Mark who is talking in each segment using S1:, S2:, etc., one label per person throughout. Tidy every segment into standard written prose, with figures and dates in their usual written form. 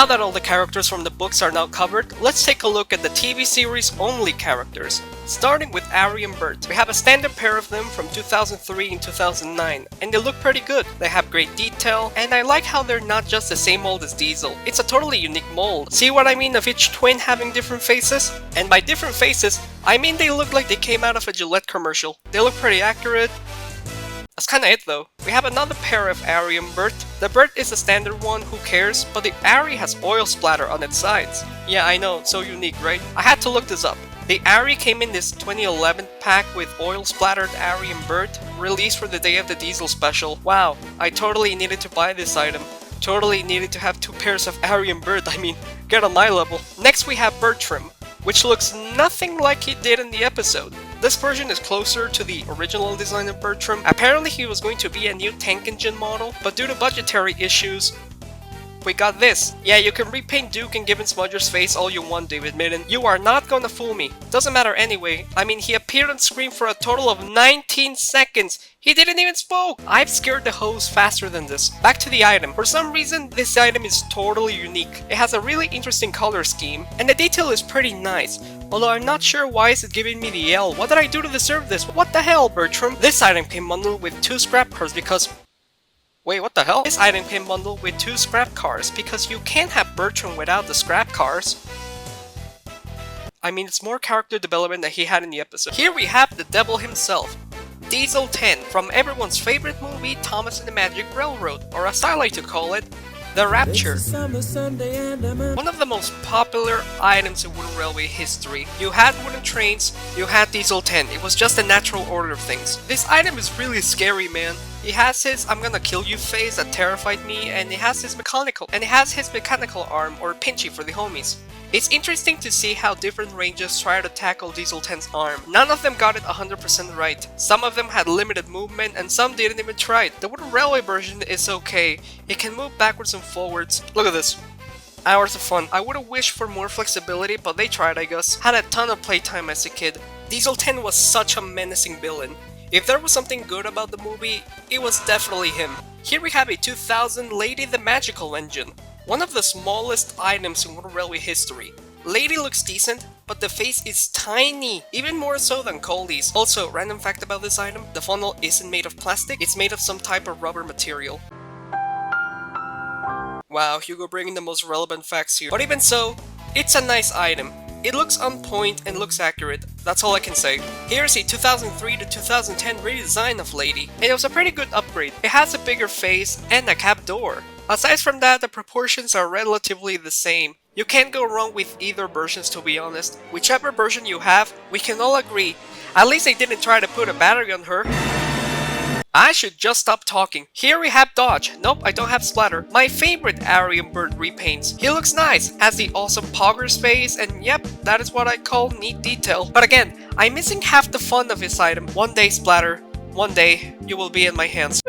S1: Now that all the characters from the books are now covered, let's take a look at the TV series only characters. Starting with Arry and Bert. We have a standard pair of them from 2003 and 2009, and they look pretty good. They have great detail, and I like how they're not just the same mold as Diesel. It's a totally unique mold. See what I mean of each twin having different faces? And by different faces, I mean they look like they came out of a Gillette commercial. They look pretty accurate. That's kinda it though. We have another pair of Arry and Bert. The Bert is the standard one, who cares, but the Arry has oil splatter on its sides. Yeah, I know, so unique, right? I had to look this up. The Arry came in this 2011 pack with oil splattered Arry and Bert, released for the Day of the Diesel special. Wow, I totally needed to buy this item. Totally needed to have two pairs of Arry and Bert, I mean, get on my level. Next we have Bertram, which looks nothing like he did in the episode. This version is closer to the original design of Bertram. Apparently he was going to be a new tank engine model, but due to budgetary issues, we got this. Yeah, you can repaint Duke and Gibbon Smudger's face all you want, David Midden. You are not gonna fool me. Doesn't matter anyway. I mean, he appeared on screen for a total of 19 seconds. He didn't even spoke! I've scared the hose faster than this. Back to the item. For some reason, this item is totally unique. It has a really interesting color scheme, and the detail is pretty nice. Although I'm not sure why is it giving me the L. What did I do to deserve this? What the hell, Bertram? This item came bundled with 2 scrap cards because... Wait, what the hell? This item came bundled with 2 scrap cars because you can't have Bertram without the scrap cars. I mean, it's more character development than he had in the episode. Here we have the devil himself, Diesel 10, from everyone's favorite movie, Thomas and the Magic Railroad, or as I like to call it, The Rapture. One of the most popular items in Wooden Railway history. You had wooden trains, you had Diesel 10. It was just a natural order of things. This item is really scary, man. He has his "I'm gonna kill you" face that terrified me, and he has his mechanical arm, or pinchy for the homies. It's interesting to see how different ranges try to tackle Diesel 10's arm. None of them got it 100% right. Some of them had limited movement, and some didn't even try it. The Wooden Railway version is okay. It can move backwards and forwards. Look at this. Hours of fun. I would've wished for more flexibility, but they tried, I guess. Had a ton of playtime as a kid. Diesel 10 was such a menacing villain. If there was something good about the movie, it was definitely him. Here we have a 2000 Lady the Magical Engine. One of the smallest items in Wooden Railway history. Lady looks decent, but the face is tiny, even more so than Coley's. Also, random fact about this item, the funnel isn't made of plastic, it's made of some type of rubber material. Wow, Hugo bringing the most relevant facts here. But even so, it's a nice item. It looks on point and looks accurate, that's all I can say. Here's a 2003 to 2010 redesign of Lady, and it was a pretty good upgrade. It has a bigger face and a cab door. Aside from that, the proportions are relatively the same. You can't go wrong with either versions, to be honest. Whichever version you have, we can all agree. At least they didn't try to put a battery on her. I should just stop talking. Here we have Dodge. Nope, I don't have Splatter. My favorite Arry and Bert repaints. He looks nice, has the awesome Pogger's face, and yep, that is what I call neat detail. But again, I'm missing half the fun of his item. One day, Splatter. One day, you will be in my hands.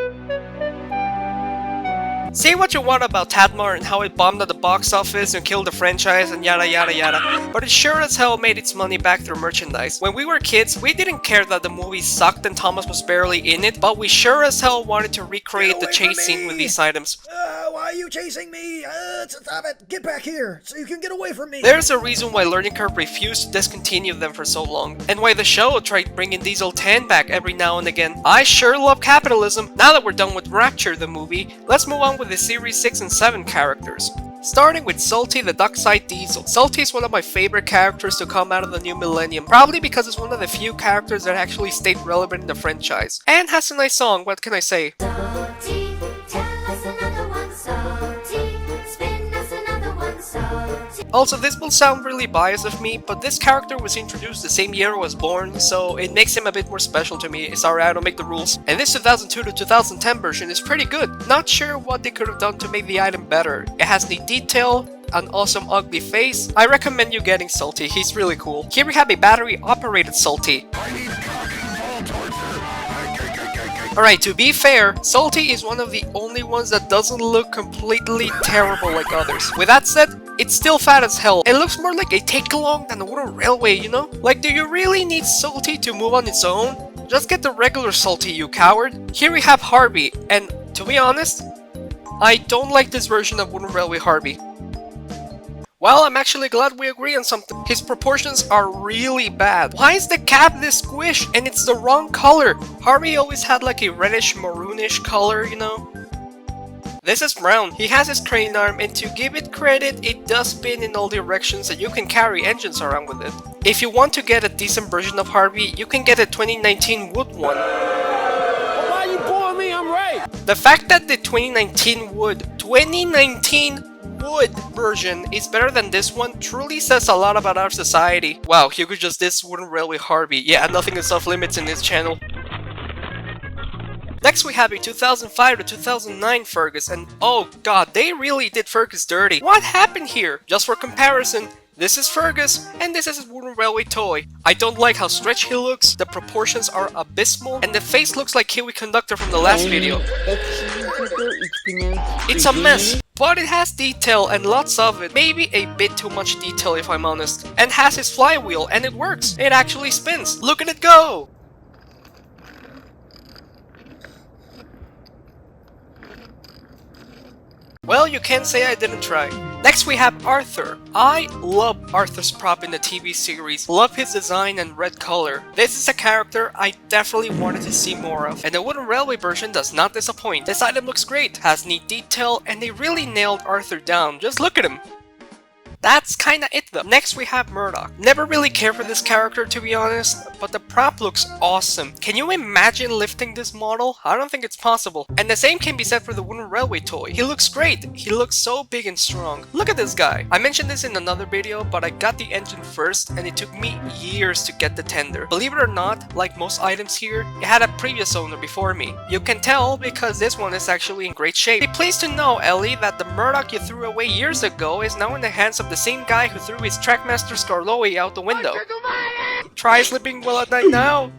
S1: Say what you want about Tadmar and how it bombed at the box office and killed the franchise and yada yada yada, but it sure as hell made its money back through merchandise. When we were kids, we didn't care that the movie sucked and Thomas was barely in it, but we sure as hell wanted to recreate the chase scene with these items.
S2: Why are you chasing me? Stop it! Get back here, so you can get away from me!
S1: There's a reason why Learning Curve refused to discontinue them for so long, and why the show tried bringing Diesel 10 back every now and again. I sure love capitalism. Now that we're done with Rapture the movie, let's move on with the Series 6 and 7 characters. Starting with Salty the Duckside Diesel. Salty is one of my favorite characters to come out of the new millennium, probably because it's one of the few characters that actually stayed relevant in the franchise. And has a nice song, what can I say?
S3: Salty, tell us another one, Salty, spin us another one, Salty.
S1: Also, this will sound really biased of me, but this character was introduced the same year I was born, so it makes him a bit more special to me. Sorry, I don't make the rules. And this 2002 to 2010 version is pretty good. Not sure what they could have done to make the item better. It has neat detail, an awesome ugly face. I recommend you getting Salty, he's really cool. Here we have a battery operated Salty. Alright, to be fair, Salty is one of the only ones that doesn't look completely terrible like others. With that said, it's still fat as hell. It looks more like a take-along than a Wooden Railway, you know? Like, do you really need Salty to move on its own? Just get the regular Salty, you coward. Here we have Harvey, and to be honest, I don't like this version of Wooden Railway Harvey. Well, I'm actually glad we agree on something. His proportions are really bad. Why is the cap this squish? And it's the wrong color. Harvey always had like a reddish maroonish color, you know? This is brown. He has his crane arm, and to give it credit, it does spin in all directions and you can carry engines around with it. If you want to get a decent version of Harvey, you can get a 2019 wood one.
S4: Well, why you pulling me? I'm right.
S1: The fact that the 2019 wood version is better than this one truly says a lot about our society. Wow, Hugo just did wooden railway Harvey. Yeah, nothing is off limits in this channel. Next we have a 2005 to 2009 Fergus, and oh god, they really did Fergus dirty. What happened here? Just for comparison, this is Fergus, and this is his wooden railway toy. I don't like how stretched he looks, the proportions are abysmal, and the face looks like Kiwi Conductor from the last video. It's a mess, but it has detail and lots of it. Maybe a bit too much detail if I'm honest. And has his flywheel, and it works. It actually spins. Look at it go! Well, you can't say I didn't try. Next we have Arthur. I love Arthur's prop in the TV series. Love his design and red color. This is a character I definitely wanted to see more of. And the wooden railway version does not disappoint. This item looks great, has neat detail, and they really nailed Arthur down. Just look at him. That's kinda it though. Next we have Murdoch. Never really cared for this character to be honest, but the prop looks awesome. Can you imagine lifting this model? I don't think it's possible. And the same can be said for the wooden railway toy. He looks great. He looks so big and strong. Look at this guy. I mentioned this in another video, but I got the engine first and it took me years to get the tender. Believe it or not, like most items here, it had a previous owner before me. You can tell because this one is actually in great shape. Be pleased to know, Ellie, that the Murdoch you threw away years ago is now in the hands of the same guy who threw his Trackmaster Scarloey out the window. Try sleeping well at night now.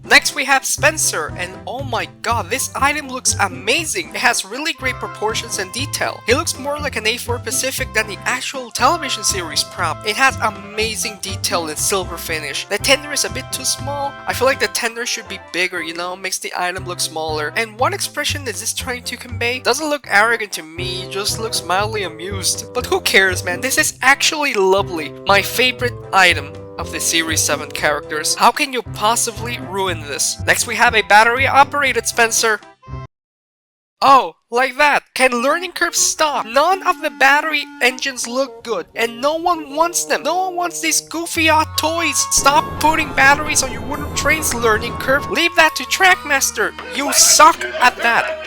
S1: Next we have Spencer, and oh my god, this item looks amazing! It has really great proportions and detail. He looks more like an A4 Pacific than the actual television series prop. It has amazing detail and silver finish. The tender is a bit too small. I feel like the tender should be bigger, you know, makes the item look smaller. And what expression is this trying to convey? Doesn't look arrogant to me, just looks mildly amused. But who cares, man, this is actually lovely. My favorite item of the Series 7 characters. How can you possibly ruin this? Next we have a battery operated Spencer. Oh, like that. Can learning curves stop? None of the battery engines look good, and no one wants them. No one wants these goofy odd toys. Stop putting batteries on your wooden train's learning curve. Leave that to Trackmaster. You suck at that.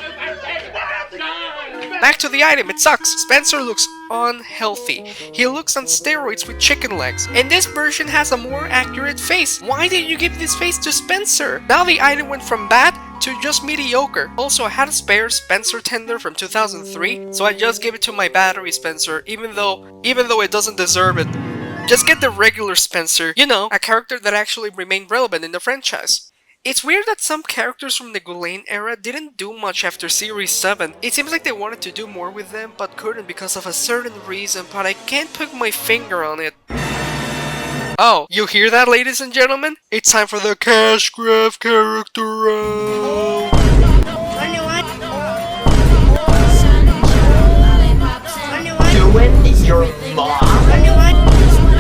S1: Back to the item, it sucks. Spencer looks unhealthy. He looks on steroids with chicken legs. And this version has a more accurate face. Why did you give this face to Spencer? Now the item went from bad to just mediocre. Also, I had a spare Spencer tender from 2003, so I just gave it to my battery Spencer, even though it doesn't deserve it. Just get the regular Spencer, you know, a character that actually remained relevant in the franchise. It's weird that some characters from the Ghislaine era didn't do much after Series 7. It seems like they wanted to do more with them, but couldn't because of a certain reason, but I can't put my finger on it. Oh, you hear that, ladies and gentlemen? It's time for the Cash Graph character round!
S5: Doing your mom?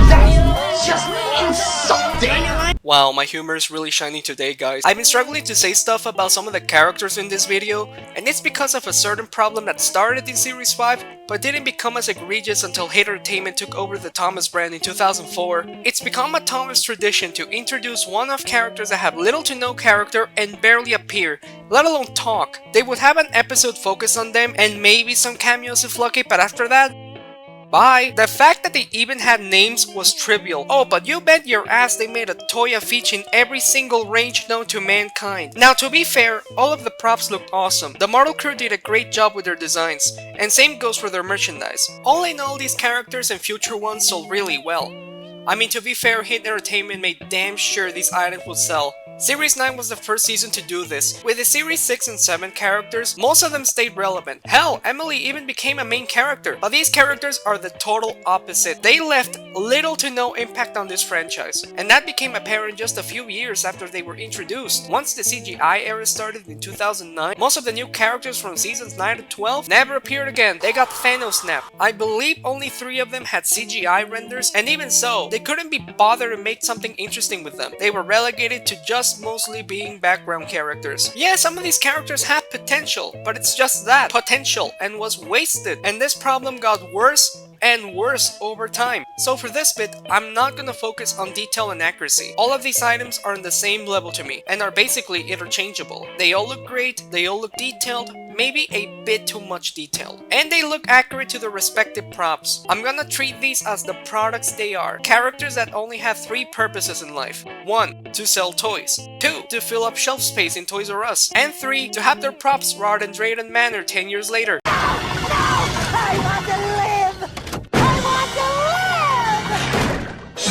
S5: That's just insulting!
S1: Wow, my humor is really shining today, guys. I've been struggling to say stuff about some of the characters in this video, and it's because of a certain problem that started in Series 5, but didn't become as egregious until Hatertainment took over the Thomas brand in 2004. It's become a Thomas tradition to introduce one-off characters that have little to no character and barely appear, let alone talk. They would have an episode focused on them, and maybe some cameos if lucky, but after that, bye. The fact that they even had names was trivial. Oh, but you bet your ass they made a Toya featuring every single range known to mankind. Now, to be fair, all of the props looked awesome. The model crew did a great job with their designs, and same goes for their merchandise. All in all, these characters and future ones sold really well. I mean, to be fair, Hit Entertainment made damn sure these items would sell. Series 9 was the first season to do this. With the Series 6 and 7 characters, most of them stayed relevant. Hell, Emily even became a main character. But these characters are the total opposite. They left little to no impact on this franchise, and that became apparent just a few years after they were introduced. Once the CGI era started in 2009, most of the new characters from seasons 9 to 12 never appeared again. They got Thanos snapped. I believe only 3 of them had CGI renders, and even so, they couldn't be bothered to make something interesting with them. They were relegated to just mostly being background characters. Yeah, some of these characters have potential, but it's just that, potential, and was wasted. And this problem got worse and worse over time. So for this bit, I'm not gonna focus on detail and accuracy. All of these items are on the same level to me, and are basically interchangeable. They all look great, they all look detailed, maybe a bit too much detailed. And they look accurate to the respective props. I'm gonna treat these as the products they are. Characters that only have 3 purposes in life. 1. To sell toys. 2. To fill up shelf space in Toys R Us. And 3. To have their props rot in Drayton Manor 10 years later.
S3: I want to live! I want to live!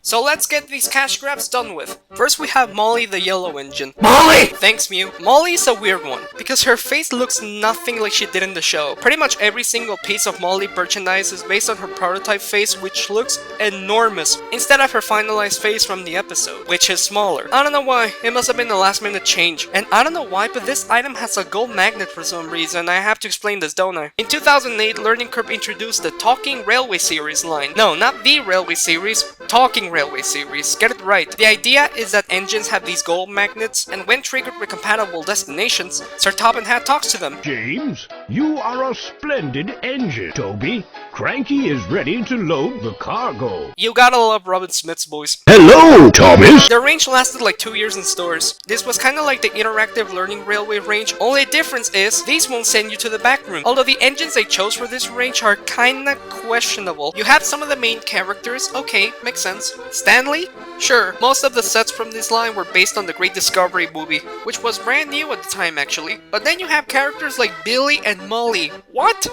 S1: So let's get these cash grabs done with. First we have Molly the Yellow Engine. Molly! Thanks, Mew. Molly is a weird one, because her face looks nothing like she did in the show. Pretty much every single piece of Molly merchandise is based on her prototype face, which looks enormous, instead of her finalized face from the episode, which is smaller. I don't know why, it must have been a last minute change. And I don't know why, but this item has a gold magnet for some reason. I have to explain this, don't I? In 2008, Learning Curve introduced the Talking Railway series line. No, not the Railway series, Talking Railway series. Get it right. The idea is that engines have these gold magnets, and when triggered with compatible destinations, Sir Top and Hat talks to them.
S6: James, you are a splendid engine. Toby, Cranky is ready to load the cargo.
S1: You gotta love Robin Smith's voice.
S6: Hello, Thomas!
S1: The range lasted like 2 years in stores. This was kinda like the interactive learning railway range, only difference is, these won't send you to the back room. Although the engines they chose for this range are kinda questionable. You have some of the main characters, okay, makes sense. Stanley? Sure, most of the sets from this line were based on the Great Discovery movie, which was brand new at the time actually. But then you have characters like Billy and Molly. What?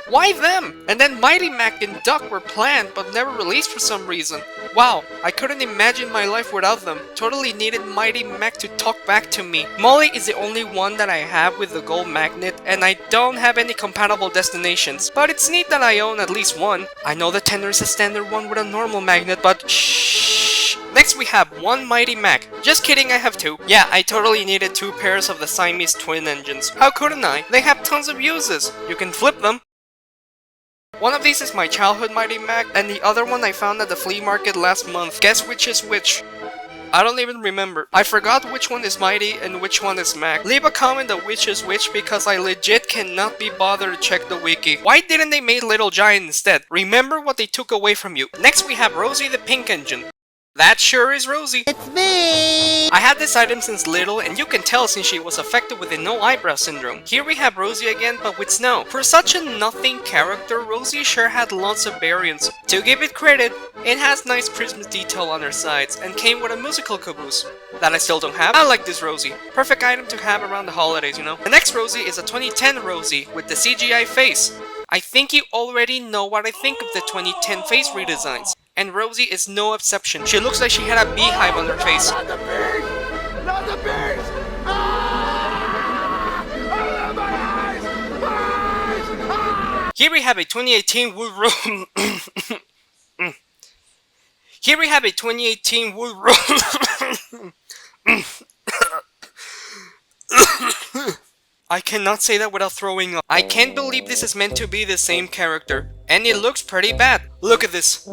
S1: Why them? And then Mighty Mac and Duck were planned but never released for some reason. Wow, I couldn't imagine my life without them. Totally needed Mighty Mac to talk back to me. Molly is the only one that I have with the gold magnet, and I don't have any compatible destinations. But it's neat that I own at least one. I know the Tender is a standard one with a normal magnet, but shh. Next we have one Mighty Mac. Just kidding, I have 2. Yeah, I totally needed 2 pairs of the Siamese twin engines. How couldn't I? They have tons of uses. You can flip them. One of these is my childhood Mighty Mac, and the other one I found at the flea market last month. Guess which is which? I don't even remember. I forgot which one is Mighty and which one is Mac. Leave a comment on which is which because I legit cannot be bothered to check the wiki. Why didn't they make Little Giant instead? Remember what they took away from you. Next we have Rosie the Pink Engine. That sure is Rosie.
S7: It's me!
S1: I had this item since little, and you can tell since she was affected with the no eyebrow syndrome. Here we have Rosie again, but with snow. For such a nothing character, Rosie sure had lots of variants. To give it credit, it has nice Christmas detail on her sides, and came with a musical caboose. That I still don't have. I like this Rosie. Perfect item to have around the holidays, you know. The next Rosie is a 2010 Rosie with the CGI face. I think you already know what I think of the 2010 face redesigns. And Rosie is no exception. She looks like she had a beehive on her face.
S4: Not the bird! Not the bird! Ah! Oh, my eyes! My eyes! Ah!
S1: Here we have a 2018 wood room. Here we have a 2018 wood room. I cannot say that without throwing up. I can't believe this is meant to be the same character. And it looks pretty bad. Look at this.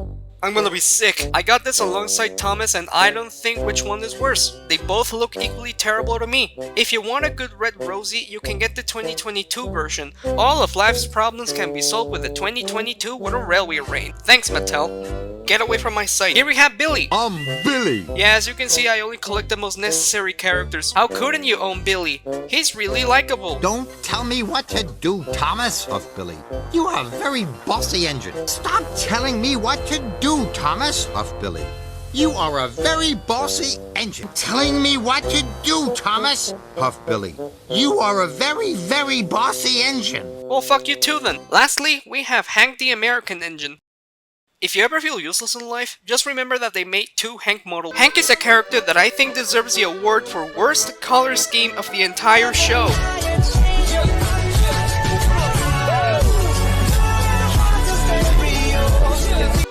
S1: I'm gonna be sick. I got this alongside Thomas and I don't think which one is worse. They both look equally terrible to me. If you want a good red Rosie, you can get the 2022 version. All of life's problems can be solved with the 2022 with a railway rain. Thanks, Mattel. Get away from my sight. Here we have Billy.
S8: I'm Billy.
S1: Yeah, as you can see, I only collect the most necessary characters. How couldn't you own Billy? He's really likable.
S7: Don't tell me what to do, Thomas, huffed Billy. You are a very bossy engine. Stop telling me what to do, Thomas, huffed Billy. You are a very bossy engine. Telling me what to do, Thomas, huffed Billy. You are a very, very bossy engine.
S1: Well, fuck you too then. Lastly, we have Hank the American Engine. If you ever feel useless in life, just remember that they made 2 Hank models. Hank is a character that I think deserves the award for worst color scheme of the entire show.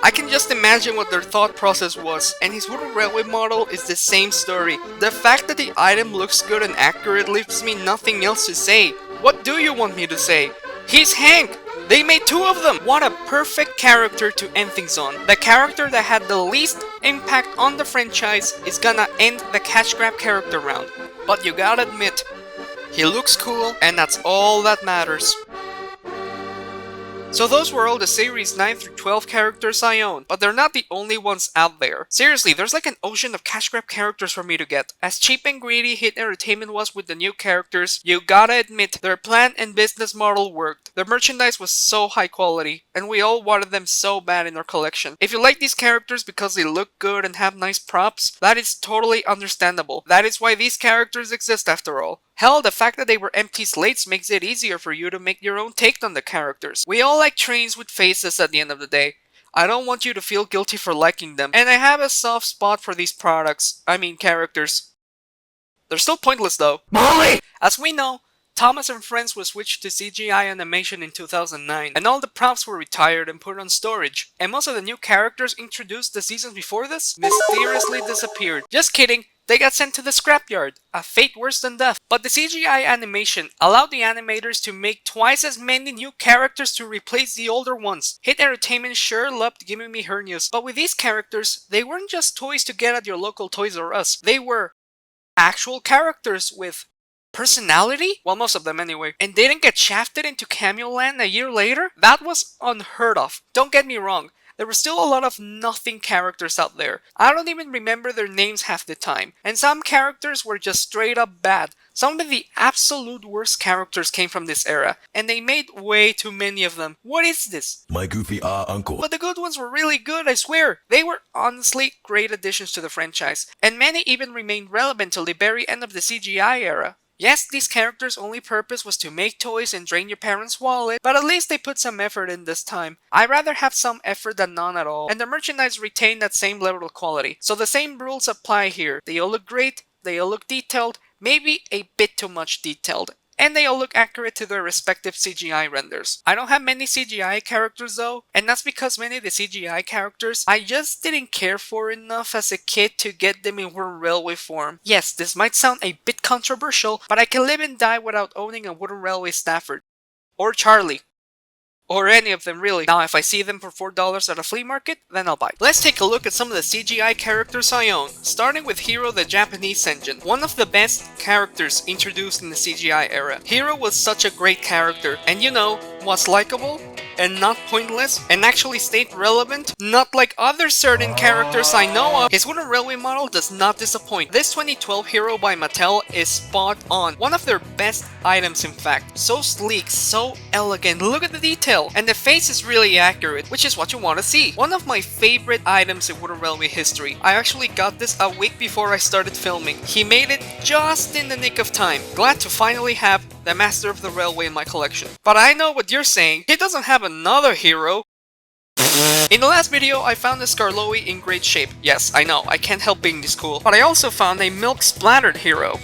S1: I can just imagine what their thought process was, and his wooden railway model is the same story. The fact that the item looks good and accurate leaves me nothing else to say. What do you want me to say? He's Hank! They made 2 of them! What a perfect character to end things on. The character that had the least impact on the franchise is gonna end the cash grab character round. But you gotta admit, he looks cool, and that's all that matters. So those were all the series 9 through 12 characters I own, but they're not the only ones out there. Seriously, there's like an ocean of cash grab characters for me to get. As cheap and greedy Hit Entertainment was with the new characters, you gotta admit their plan and business model worked. Their merchandise was so high quality, and we all wanted them so bad in our collection. If you like these characters because they look good and have nice props, that is totally understandable. That is why these characters exist after all. Hell, the fact that they were empty slates makes it easier for you to make your own take on the characters. We all like trains with faces at the end of the day. I don't want you to feel guilty for liking them, and I have a soft spot for these characters. They're still pointless though. Molly! As we know, Thomas and Friends was switched to CGI animation in 2009, and all the props were retired and put on storage, and most of the new characters introduced the seasons before this mysteriously disappeared. Just kidding. They got sent to the scrapyard, a fate worse than death. But the CGI animation allowed the animators to make twice as many new characters to replace the older ones. Hit Entertainment sure loved giving me hernias, but with these characters, they weren't just toys to get at your local Toys R Us. They were actual characters with personality? Well, most of them anyway. And they didn't get shafted into Cameo Land a year later? That was unheard of. Don't get me wrong. There were still a lot of nothing characters out there. I don't even remember their names half the time. And some characters were just straight up bad. Some of the absolute worst characters came from this era, and they made way too many of them. What is this?
S8: My goofy uncle.
S1: But the good ones were really good, I swear. They were honestly great additions to the franchise, and many even remained relevant till the very end of the CGI era. Yes, these characters' only purpose was to make toys and drain your parents' wallet, but at least they put some effort in this time. I'd rather have some effort than none at all, and the merchandise retained that same level of quality. So the same rules apply here. They all look great, they all look detailed, maybe a bit too much detailed, and they all look accurate to their respective CGI renders. I don't have many CGI characters though, and that's because many of the CGI characters I just didn't care for enough as a kid to get them in wooden railway form. Yes, this might sound a bit controversial, but I can live and die without owning a wooden railway Stafford. Or Charlie. Or any of them really. Now if I see them for $4 at a flea market, then I'll buy. Let's take a look at some of the CGI characters I own, starting with Hero the Japanese engine, one of the best characters introduced in the CGI era. Hero was such a great character, and you know, was likable and not pointless and actually stayed relevant, not like other certain characters I know of. His wooden railway model does not disappoint. This 2012 Hero by Mattel is spot on. One of their best items in fact. So sleek, so elegant, look at the detail. And the face is really accurate, which is what you want to see. One of my favorite items in wooden railway history. I actually got this a week before I started filming. He made it just in the nick of time. Glad to finally have the Master of the Railway in my collection. But I know what you're saying. He doesn't have another hero. In the last video, I found the Skarloey in great shape. Yes, I know, I can't help being this cool. But I also found a milk-splattered hero.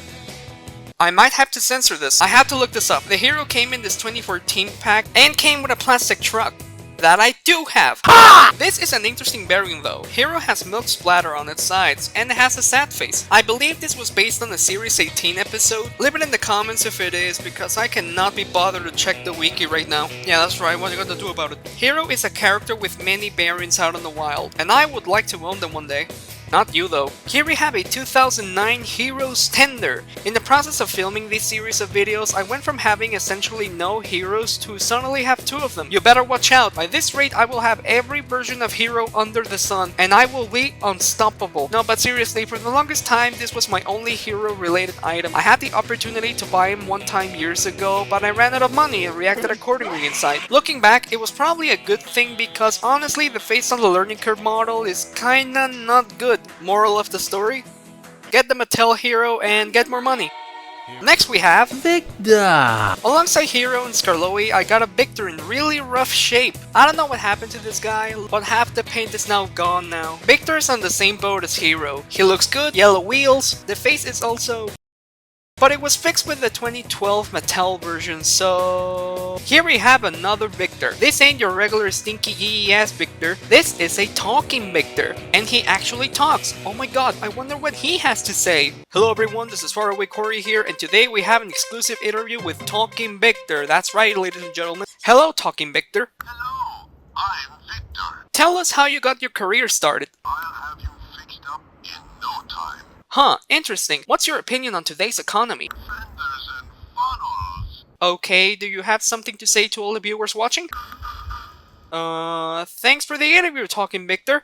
S1: I might have to censor this. I have to look this up. The hero came in this 2014 pack and came with a plastic truck. That I do have. Ah! This is an interesting bearing though. Hero has milk splatter on its sides and it has a sad face. I believe this was based on a Series 18 episode. Leave it in the comments if it is, because I cannot be bothered to check the wiki right now. Yeah, that's right, what are you gonna do about it? Hero is a character with many bearings out in the wild, and I would like to own them one day. Not you though. Here we have a 2009 Heroes tender. In the process of filming this series of videos, I went from having essentially no heroes to suddenly have 2 of them. You better watch out. By this rate, I will have every version of hero under the sun, and I will be unstoppable. No, but seriously, for the longest time, this was my only hero related item. I had the opportunity to buy him one time years ago, but I ran out of money and reacted accordingly inside. Looking back, it was probably a good thing because honestly, the face on the learning curve model is kinda not good. Moral of the story? Get the Mattel hero and get more money. Next we have
S8: Victor!
S1: alongside Hero and Skarloey, I got a Victor in really rough shape. I don't know what happened to this guy, but half the paint is now gone now. Victor is on the same boat as Hero. He looks good, yellow wheels, the face is also... but it was fixed with the 2012 Mattel version, so... here we have another Victor. This ain't your regular stinky yee ass Victor. This is a talking Victor. And he actually talks. Oh my god, I wonder what he has to say. Hello everyone, this is Faraway Corey here, and today we have an exclusive interview with Talking Victor. That's right, ladies and gentlemen. Hello, Talking Victor.
S4: Hello, I'm Victor.
S1: Tell us how you got your career started.
S4: I'll have you fixed up in no time.
S1: Huh, interesting. What's your opinion on today's economy?
S4: Fenders and funnels.
S1: Okay, do you have something to say to all the viewers watching? Thanks for the interview, Talking Victor.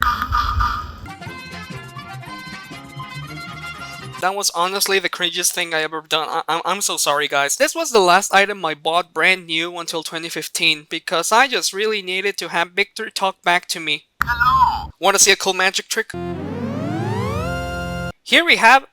S1: That was honestly the cringiest thing I ever done. I'm so sorry, guys. This was the last item I bought brand new until 2015 because I just really needed to have Victor talk back to me.
S4: Hello.
S1: Wanna see a cool magic trick? Here we have...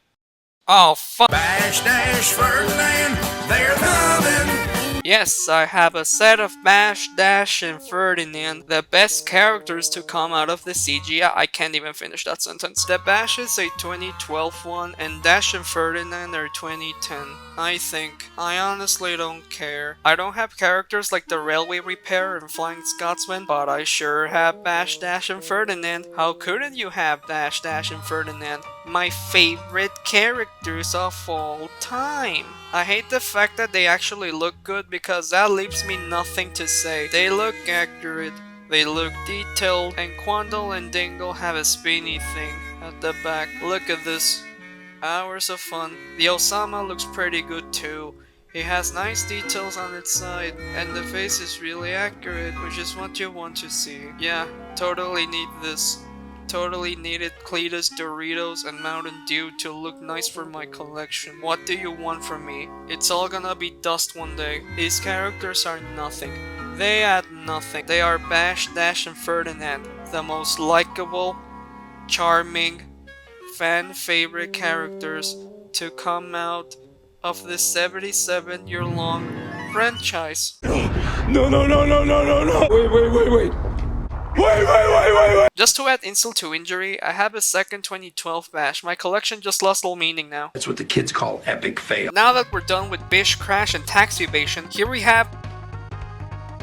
S1: oh, fuck.
S4: Bash Dash Ferdinand, they're coming.
S1: Yes, I have a set of Bash, Dash, and Ferdinand, the best characters to come out of the CG. I can't even finish that sentence. The Bash is a 2012 one, and Dash and Ferdinand are 2010. I think. I honestly don't care. I don't have characters like the Railway Repair and Flying Scotsman, but I sure have Bash, Dash, and Ferdinand. How couldn't you have Bash, Dash, and Ferdinand? My favorite characters of all time. I hate the fact that they actually look good because that leaves me nothing to say. They look accurate, they look detailed, and Quandle and Dingle have a spinny thing at the back. Look at this. Hours of fun. The Osama looks pretty good too. He has nice details on its side, and the face is really accurate, which is what you want to see. Yeah, totally need this. Totally needed Cletus, Doritos, and Mountain Dew to look nice for my collection. What do you want from me? It's all gonna be dust one day. These characters are nothing. They add nothing. They are Bash, Dash, and Ferdinand. The most likable, charming, fan favorite characters to come out of this 77-year-long franchise.
S6: No, no, no, no, no, no, no! Wait! Wait!
S1: Just to add insult to injury, I have a second 2012 Bash. My collection just lost all meaning now.
S9: That's what the kids call epic fail.
S1: Now that we're done with Bish, Crash, and Taxi Evasion, here we have...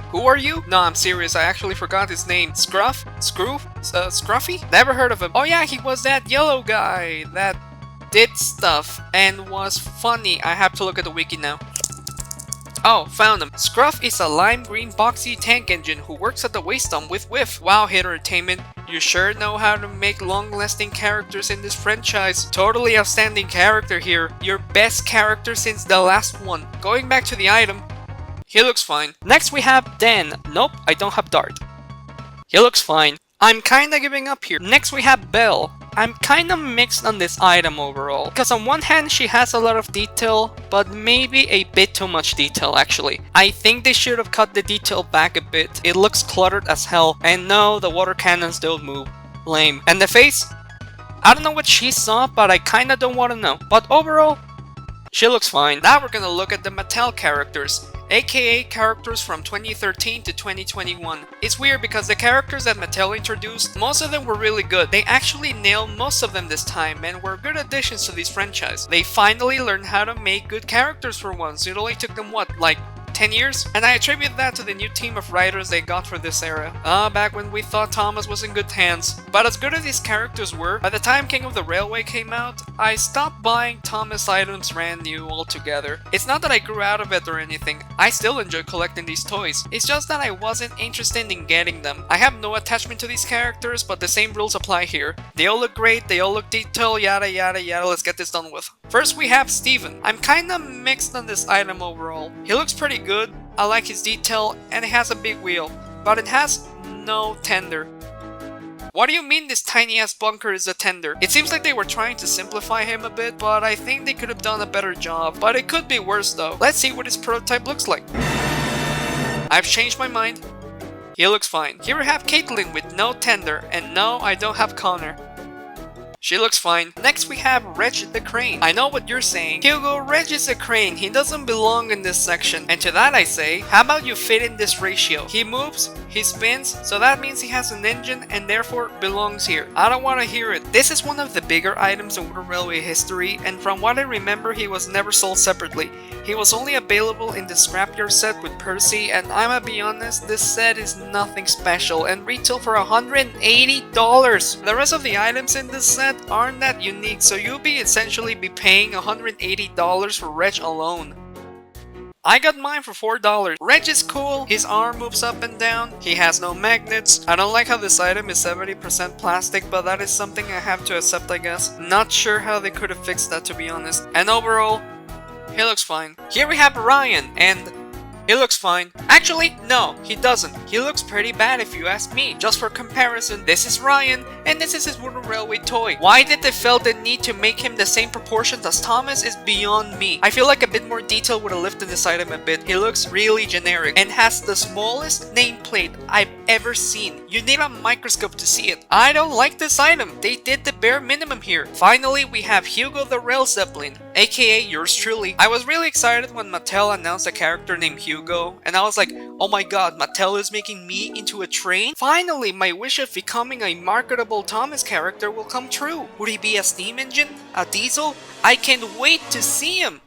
S1: who are you? No, I'm serious, I actually forgot his name. Scruff? Scruffy? Never heard of him. Oh yeah, he was that yellow guy that did stuff and was funny. I have to look at the wiki now. Oh, found him. Scruff is a lime green boxy tank engine who works at the waste dump with Whiff. Wow, Hit Entertainment, you sure know how to make long-lasting characters in this franchise. Totally outstanding character here. Your best character since the last one. Going back to the item, he looks fine. Next we have Dan. Nope, I don't have Dart. He looks fine. I'm kinda giving up here. Next we have Belle. I'm kinda mixed on this item overall, because on one hand she has a lot of detail, but maybe a bit too much detail actually. I think they should have cut the detail back a bit. It looks cluttered as hell, and no, the water cannons don't move. Lame. And the face? I don't know what she saw, but I kinda don't want to know. But overall, she looks fine. Now we're gonna look at the Mattel characters, aka characters from 2013 to 2021. It's weird because the characters that Mattel introduced, most of them were really good. They actually nailed most of them this time and were good additions to this franchise. They finally learned how to make good characters for once. It only took them what, like 10 years? And I attribute that to the new team of writers they got for this era. Back when we thought Thomas was in good hands. But as good as these characters were, by the time King of the Railway came out, I stopped buying Thomas items brand new altogether. It's not that I grew out of it or anything, I still enjoy collecting these toys. It's just that I wasn't interested in getting them. I have no attachment to these characters, but the same rules apply here. They all look great, they all look detailed, yada yada yada, let's get this done with. First we have Steven. I'm kinda mixed on this item overall. He looks pretty good, I like his detail, and it has a big wheel, but it has no tender. What do you mean this tiny ass bunker is a tender? It seems like they were trying to simplify him a bit, but I think they could have done a better job. But it could be worse though. Let's see what his prototype looks like. I've changed my mind. He looks fine. Here we have Caitlyn with no tender, and no, I don't have Connor. She looks fine. Next we have Reg the Crane. I know what you're saying. Hugo, Reg is a crane. He doesn't belong in this section. And to that I say, how about you fit in this ratio? He moves, he spins, so that means he has an engine and therefore belongs here. I don't want to hear it. This is one of the bigger items in Water Railway history, and from what I remember, he was never sold separately. He was only available in the scrapyard set with Percy, and I'ma be honest, this set is nothing special and retail for $180. The rest of the items in this set aren't that unique, so you'll be essentially paying $180 for Reg alone. I got mine for $4. Reg is cool, his arm moves up and down, he has no magnets. I don't like how this item is 70% plastic, but that is something I have to accept, I guess. Not sure how they could have fixed that, to be honest. And overall, he looks fine. Here we have Ryan, and he looks fine. Actually, no, he doesn't. He looks pretty bad if you ask me. Just for comparison, this is Ryan, and this is his Water Railway toy. Why did they feel the need to make him the same proportions as Thomas is beyond me. I feel like a bit more detail would have lifted this item a bit. He looks really generic, and has the smallest nameplate I've ever seen. You need a microscope to see it. I don't like this item. They did the bare minimum here. Finally, we have Hugo the Rail Zeppelin, aka yours truly. I was really excited when Mattel announced a character named Hugo, and I was like, oh my god, Mattel is making me into a train? Finally, my wish of becoming a marketable Thomas character will come true. Would he be a steam engine? A diesel? I can't wait to see him!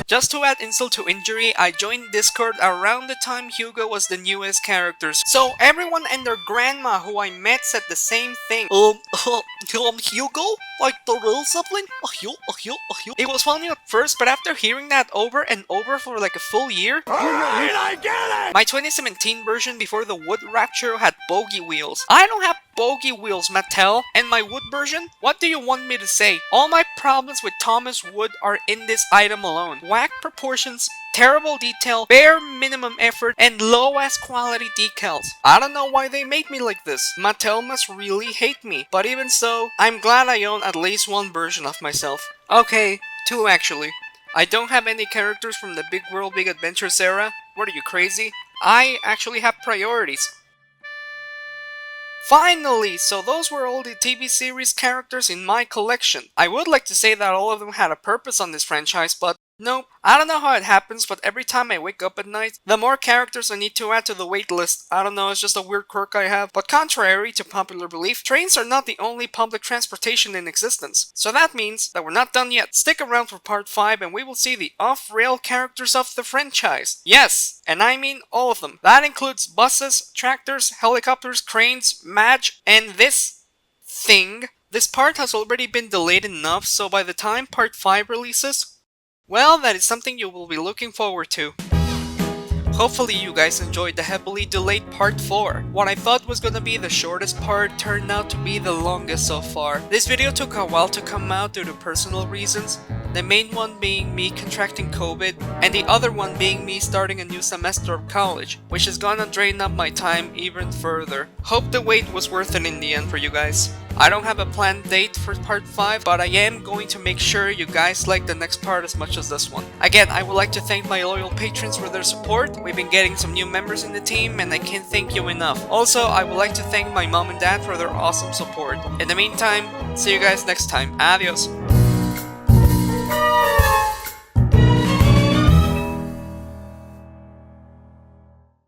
S1: Just to add insult to injury, I joined Discord around the time Hugo was the newest character. So everyone and their grandma who I met said the same thing. Hugo? Like the Rail Zeppelin? It was funny at first, but after hearing that over and over for like a full year,
S4: Alright, I get it!
S1: my 2017 version before the wood rapture had bogey wheels. I don't have bogey wheels, Mattel. And my wood version? What do you want me to say? All my problems with Thomas Wood are in this item alone. Whack proportions, terrible detail, bare minimum effort, and low-ass quality decals. I don't know why they made me like this. Mattel must really hate me. But even so, I'm glad I own at least one version of myself. Okay, two actually. I don't have any characters from the Big World Big Adventures era. What are you, crazy? I actually have priorities. Finally! So those were all the TV series characters in my collection. I would like to say that all of them had a purpose on this franchise, but nope. I don't know how it happens, but every time I wake up at night, the more characters I need to add to the wait list. I don't know, it's just a weird quirk I have. But contrary to popular belief, trains are not the only public transportation in existence. So that means that we're not done yet. Stick around for part 5 and we will see the off-rail characters of the franchise. Yes, and I mean all of them. That includes buses, tractors, helicopters, cranes, Madge, and this thing. This part has already been delayed enough, so by the time part 5 releases, well, that is something you will be looking forward to. Hopefully you guys enjoyed the heavily delayed part 4. What I thought was gonna be the shortest part turned out to be the longest so far. This video took a while to come out due to personal reasons, the main one being me contracting COVID, and the other one being me starting a new semester of college, which is gonna drain up my time even further. Hope the wait was worth it in the end for you guys. I don't have a planned date for part 5, but I am going to make sure you guys like the next part as much as this one. Again, I would like to thank my loyal patrons for their support. We've been getting some new members in the team and I can't thank you enough. Also, I would like to thank my mom and dad for their awesome support. In the meantime, see you guys next time. Adios!